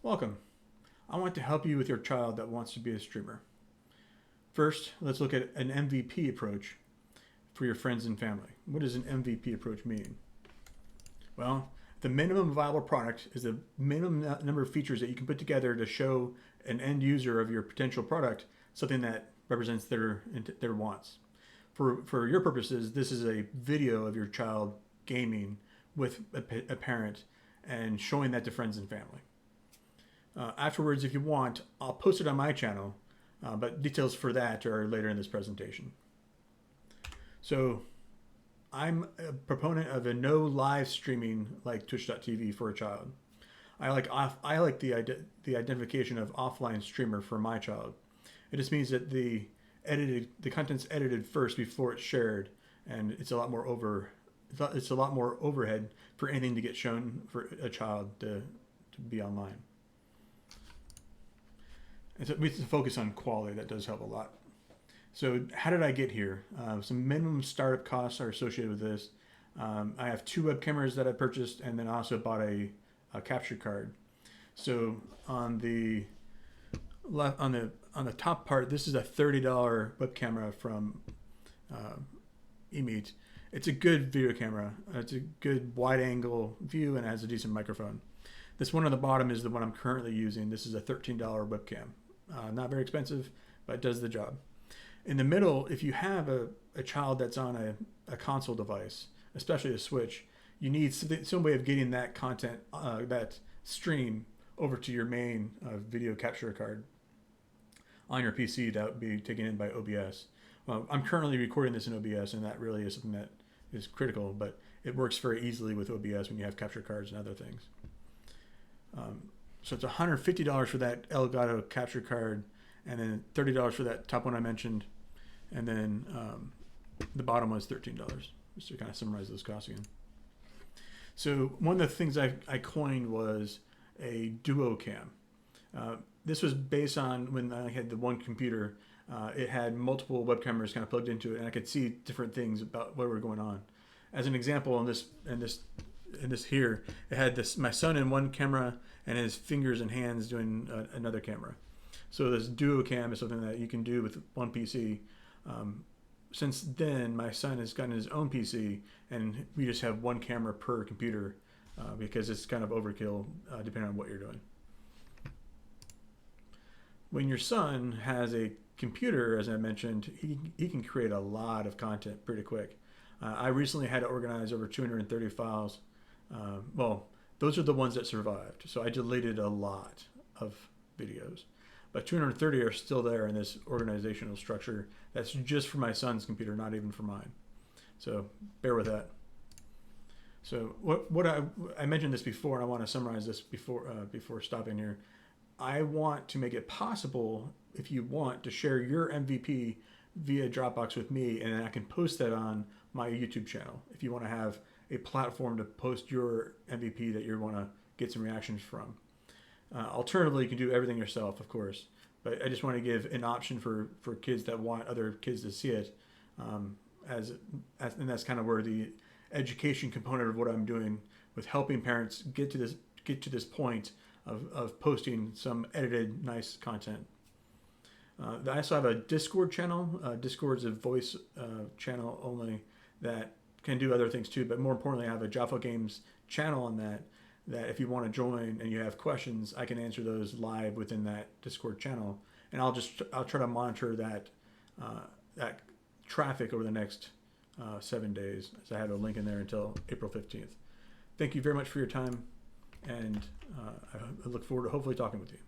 Welcome. I want to help you with your child that wants to be a streamer. First, let's look at an MVP approach for your friends and family. What does an MVP approach mean? Well, the minimum viable product is the minimum number of features that you can put together to show an end user of your potential product something that represents their wants. For your purposes, this is a video of your child gaming with a parent and showing that to friends and family. Afterwards, if you want, I'll post it on my channel, but details for that are later in this presentation. So I'm a proponent of a no live streaming like Twitch.tv for a child. I like the identification of offline streamer for my child. It just means that the content's edited first before it's shared, and it's a lot more overhead for anything to get shown for a child to be online. And so we have to focus on quality. That does help a lot. So how did I get here? Some minimum startup costs are associated with this. I have 2 web cameras that I purchased, and then I also bought a capture card. So on the left, on the top part, this is a $30 web camera from eMeet. It's a good video camera. It's a good wide angle view and has a decent microphone. This one on the bottom is the one I'm currently using. This is a $13 webcam. Not very expensive, but it does the job. In the middle, if you have a child that's on a console device, especially a Switch, you need some way of getting that content, that stream, over to your main video capture card on your PC that would be taken in by OBS. Well, I'm currently recording this in OBS, and that really is something that is critical, but it works very easily with OBS when you have capture cards and other things. So it's $150 for that Elgato capture card, and then $30 for that top one I mentioned, and then the bottom one is $13, just to kind of summarize those costs again. So one of the things I coined was a duo cam. This was based on when I had the one computer. It had multiple web cameras kind of plugged into it, and I could see different things about what were going on. As an example, in this here, it had my son in one camera and his fingers and hands doing another camera. So this duo cam is something that you can do with one PC. Since then, my son has gotten his own PC, and we just have one camera per computer because it's kind of overkill depending on what you're doing. When your son has a computer, as I mentioned, he can create a lot of content pretty quick. I recently had to organize over 230 files. Well, those are the ones that survived. So I deleted a lot of videos, but 230 are still there in this organizational structure. That's just for my son's computer, not even for mine. So bear with that. So what I mentioned this before, and I want to summarize this before stopping here. I want to make it possible, if you want, to share your MVP via Dropbox with me, and then I can post that on my YouTube channel. If you want to have a platform to post your MVP that you want to get some reactions from. Alternatively, you can do everything yourself, of course, but I just want to give an option for kids that want other kids to see it, and that's kind of where the education component of what I'm doing with helping parents get to this point of posting some edited, nice content. I also have a Discord channel. Discord's a voice channel only that can do other things too, but more importantly, I have a Jaffa Games channel on that if you want to join and you have questions, I can answer those live within that Discord channel, and I'll try to monitor that traffic over the next 7 days, as I have a link in there until April 15th. Thank you very much for your time, and I look forward to hopefully talking with you.